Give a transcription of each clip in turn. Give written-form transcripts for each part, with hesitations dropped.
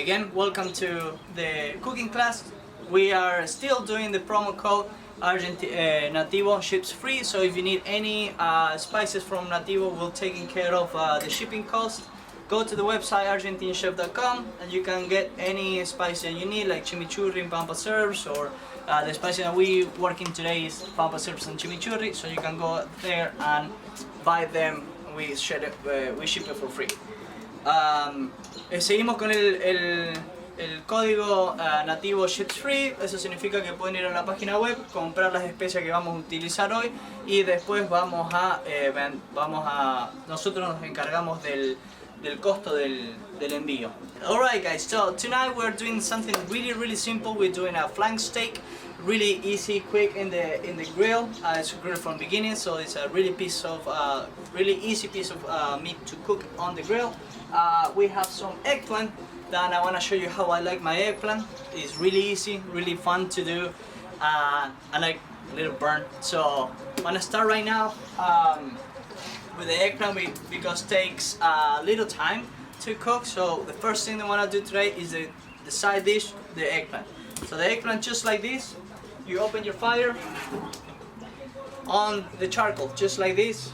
Again, welcome to the cooking class. We are still doing the promo code Nativo ships free, so if you need any spices from Nativo, we're taking care of the shipping cost. Go to the website argentinchef.com and you can get any spice that you need, like chimichurri and pampas herbs, or the spice that we working today is pampas herbs and chimichurri, so you can go there and buy them. We ship it for free. Seguimos con el código Nativo Ships Free. Eso significa que pueden ir a la página web, comprar las especias que vamos a utilizar hoy y después nosotros nos encargamos del costo del envío. Alright guys, so tonight we're doing something really simple. We're doing a flank steak, really easy, quick in the grill. It's grilled from beginning, so it's a really easy piece of meat to cook on the grill. We have some eggplant that I want to show you how I like my eggplant. It's really easy, really fun to do. I like a little burnt, so I'm gonna start right now with the eggplant because it takes a little time to cook. So the first thing I want to do today is the side dish, the eggplant. So the eggplant, just like this, you open your fire on the charcoal, just like this.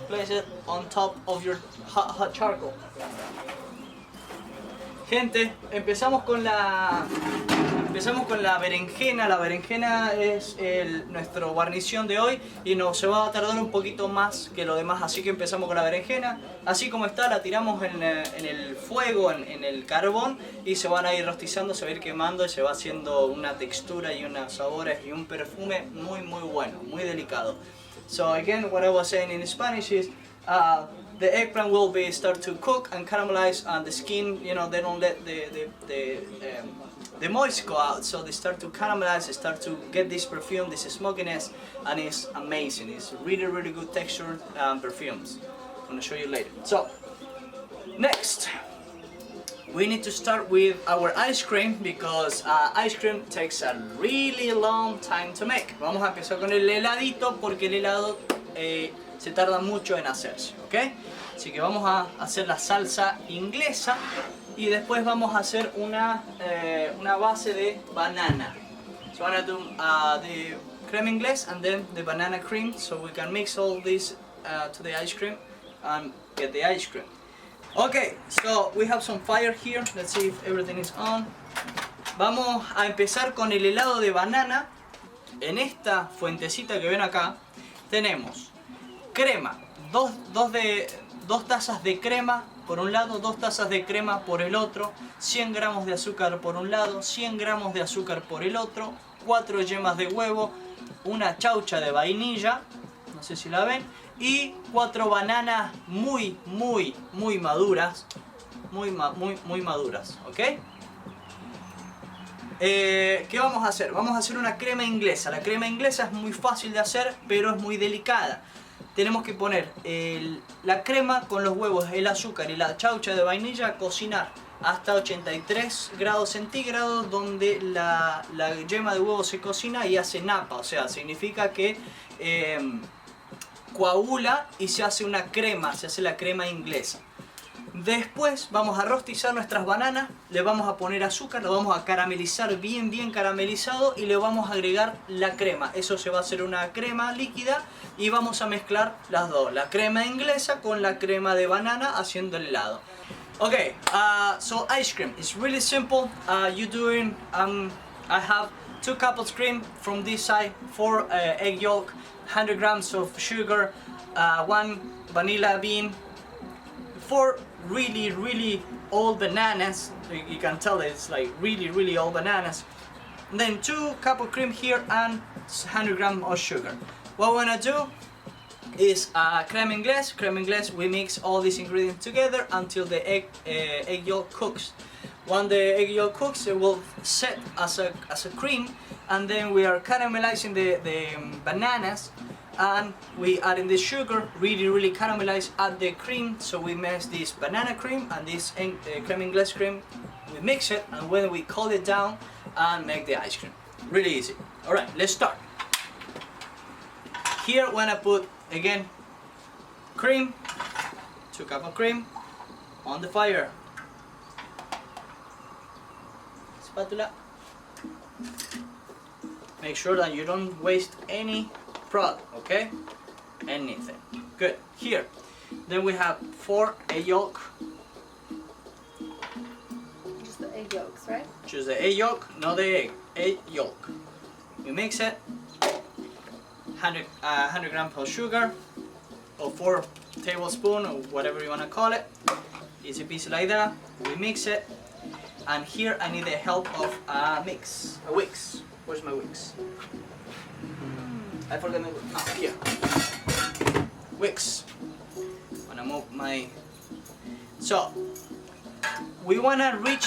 Place it on top of your hot charcoal. Gente, empezamos con la berenjena. La berenjena es nuestra guarnición de hoy y se va a tardar un poquito más que lo demás, así que empezamos con la berenjena. Así como está, la tiramos en el fuego, en el carbón, y se van a ir rostizando, se va a ir quemando y se va haciendo una textura y unos sabores y un perfume muy bueno, muy delicado. So again, what I was saying in Spanish is the eggplant will start to cook and caramelize, and the skin, they don't let the moist go out, so they start to caramelize, they start to get this perfume, this smokiness, and it's amazing. It's really good texture perfumes. I'm gonna show you later. So next, we need to start with our ice cream because ice cream takes a really long time to make. Vamos a empezar con el heladito porque el helado se tarda mucho en hacerse, ¿ok? Así que vamos a hacer la salsa inglesa y después vamos a hacer una base de banana. So I'm gonna do the creme inglés and then the banana cream, so we can mix all this to the ice cream and get the ice cream. Okay, so we have some fire here. Let's see if everything is on. Vamos a empezar con el helado de banana. En esta fuentecita que ven acá tenemos crema, dos tazas de crema por un lado, 2 tazas de crema por el otro, 100 gramos de azúcar por un lado, 100 gramos de azúcar por el otro, 4 yemas de huevo, una chaucha de vainilla, no sé si la ven, y 4 bananas muy maduras, muy maduras, ¿ok? ¿Qué vamos a hacer? Vamos a hacer una crema inglesa. La crema inglesa es muy fácil de hacer, pero es muy delicada. Tenemos que poner la crema con los huevos, el azúcar y la chaucha de vainilla a cocinar hasta 83 grados centígrados, donde la yema de huevo se cocina y hace napa, o sea, significa que coagula y se hace una crema, se hace la crema inglesa. Después vamos a rostizar nuestras bananas, le vamos a poner azúcar, lo vamos a caramelizar bien caramelizado y le vamos a agregar la crema. Eso se va a hacer una crema líquida y vamos a mezclar las dos, la crema inglesa con la crema de banana, haciendo el helado. Okay, so ice cream is really simple. I have 2 cups of cream from this side, 4 egg yolk, 100 grams of sugar, 1 vanilla bean, 4 really old bananas. You can tell it's like really old bananas. And then 2 cups of cream here and 100 grams of sugar. What we're gonna do is creme inglés. Creme inglés, we mix all these ingredients together until the egg yolk cooks. When the egg yolk cooks, it will set as a cream, and then we are caramelizing the bananas, and we add in the sugar, really caramelize, add the cream. So we mix this banana cream and this creme inglés cream, we mix it, and when we cool it down and make the ice cream. Really easy. Alright, let's start. Here when I put, again, cream, 2 cups of cream on the fire. spatula. Make sure that you don't waste any product, okay? Anything. Good. Here. Then we have 4 egg yolk. Just the egg yolks, right? Just the egg yolk, not the egg. Egg yolk. You mix it. 100 grams of sugar, or 4 tablespoons, or whatever you want to call it. Easy peasy like that. We mix it. And here I need the help of a mix. A Wix. Where's my Wix? I forgot my Wix. Oh, here. Wix. Wanna move my. So we wanna reach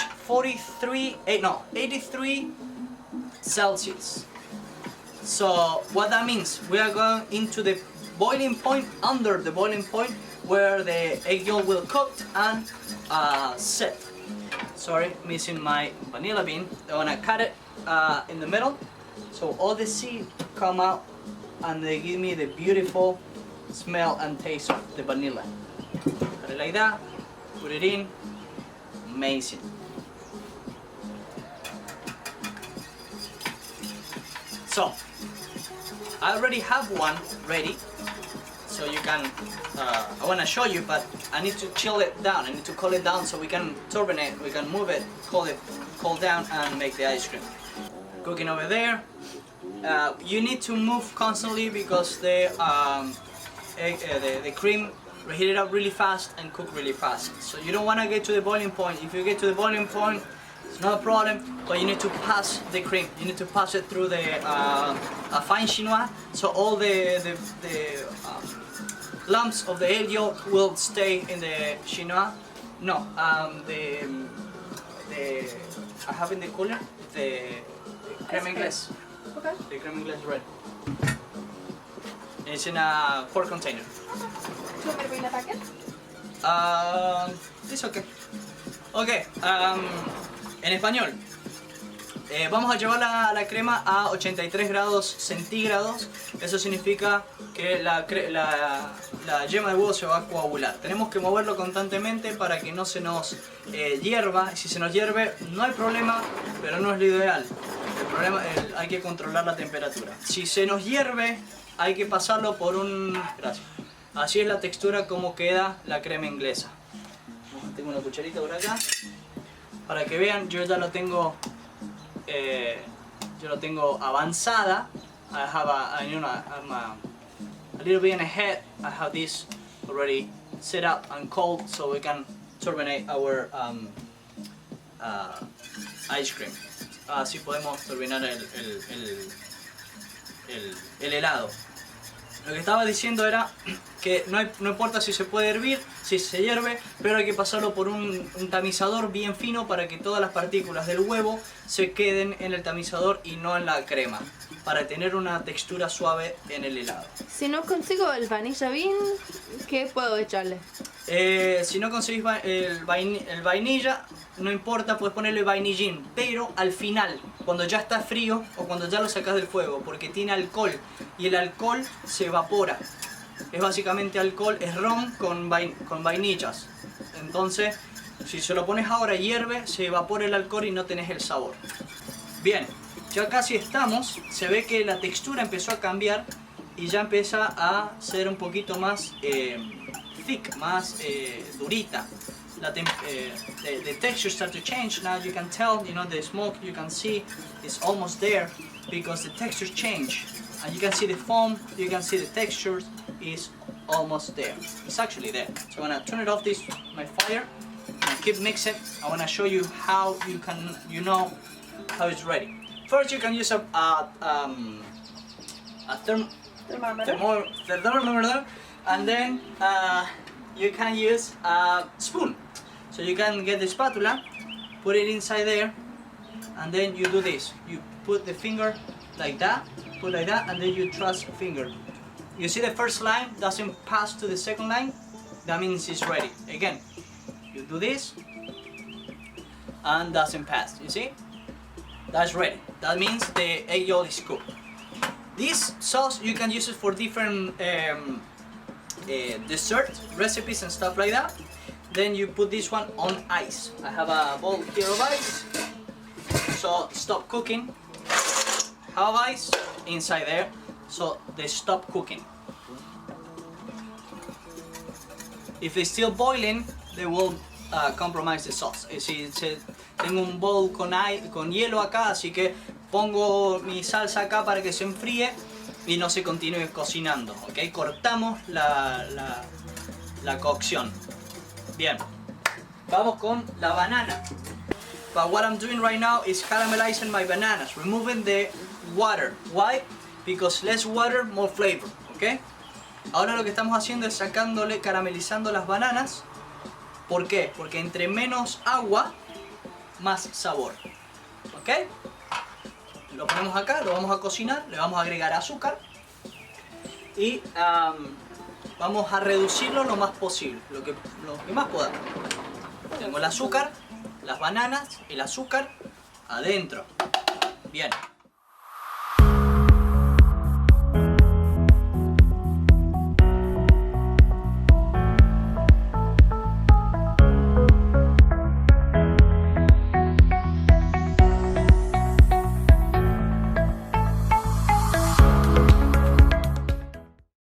83 Celsius. So what that means, we are going into the boiling point, under the boiling point where the egg yolk will cook and set. Sorry, missing my vanilla bean. I wanna cut it in the middle, so all the seeds come out and they give me the beautiful smell and taste of the vanilla. Cut it like that, put it in, amazing. So, I already have one ready, so you can, I want to show you, but I need to chill it down, I need to cool it down so we can turbinate, we can move it, cool down and make the ice cream. Cooking over there. You need to move constantly because the cream reheat it up really fast and cook really fast. So you don't want to get to the boiling point. If you get to the boiling point, it's not a problem, but you need to pass the cream. You need to pass it through the fine chinois, so all the lumps of the egg yolk will stay in the chinois. No, I have in the cooler the creme anglaise. Okay. The creme anglaise is ready. It's in a quart container. Do you want me to bring that back in? It's okay. Okay, en español. Vamos a llevar la crema a 83 grados centígrados. Eso significa que la yema de huevo se va a coagular. Tenemos que moverlo constantemente para que no se nos hierva. Si se nos hierve no hay problema, pero no es lo ideal. El problema hay que controlar la temperatura. Si se nos hierve hay que pasarlo por un... Gracias. Así es la textura como queda la crema inglesa. Tengo una cucharita por acá. Para que vean, yo ya lo tengo avanzada. I'm a little bit ahead. I have this already set up and cold so we can turbinate our ice cream. Así podemos turbinar el helado. Lo que estaba diciendo era que no importa si se puede hervir, si se hierve, pero hay que pasarlo por un tamizador bien fino para que todas las partículas del huevo se queden en el tamizador y no en la crema, para tener una textura suave en el helado. Si no consigo el vanilla bean, ¿qué puedo echarle? Si no conseguís el vainilla, no importa, puedes ponerle vainillín, pero al final, cuando ya está frío o cuando ya lo sacas del fuego, porque tiene alcohol y el alcohol se evapora. Es básicamente alcohol, es ron con vainillas. Entonces, si se lo pones ahora y hierve, se evapora el alcohol y no tenés el sabor. Bien, ya casi estamos. Se ve que la textura empezó a cambiar y ya empieza a ser un poquito más thick, más durita. The texture starts to change. Now you can tell, you know, the smoke you can see is almost there because the textures change. And you can see the foam, you can see the texture is almost there. It's actually there. So I'm gonna turn it off my fire and keep mixing. I wanna show you how you know how it's ready. First you can use a thermometer, and then you can use a spoon. So you can get the spatula, put it inside there, and then you do this. You put the finger like that, put like that, and then you thrust finger. You see the first line doesn't pass to the second line? That means it's ready. Again, you do this, and doesn't pass. You see? That's ready. That means the egg yolk is cooked. This sauce, you can use it for different dessert recipes and stuff like that. Then you put this one on ice. I have a bowl here of ice. So stop cooking. Have ice inside there, so they stop cooking. If it's still boiling, they will compromise the sauce. Tengo un bowl con hielo acá, así que pongo mi salsa acá para que se enfríe y no se continúe cocinando. ¿Ok? Cortamos la cocción. Bien. Vamos con la banana. But what I'm doing right now is caramelizing my bananas, removing the water. Why? Because less water, more flavor. ¿Ok? Ahora lo que estamos haciendo es caramelizando las bananas. ¿Por qué? Porque entre menos agua, más sabor. ¿Ok? Lo ponemos acá, lo vamos a cocinar, le vamos a agregar azúcar y vamos a reducirlo lo más posible, lo que más podamos. Tengo el azúcar, las bananas, el azúcar adentro. Bien.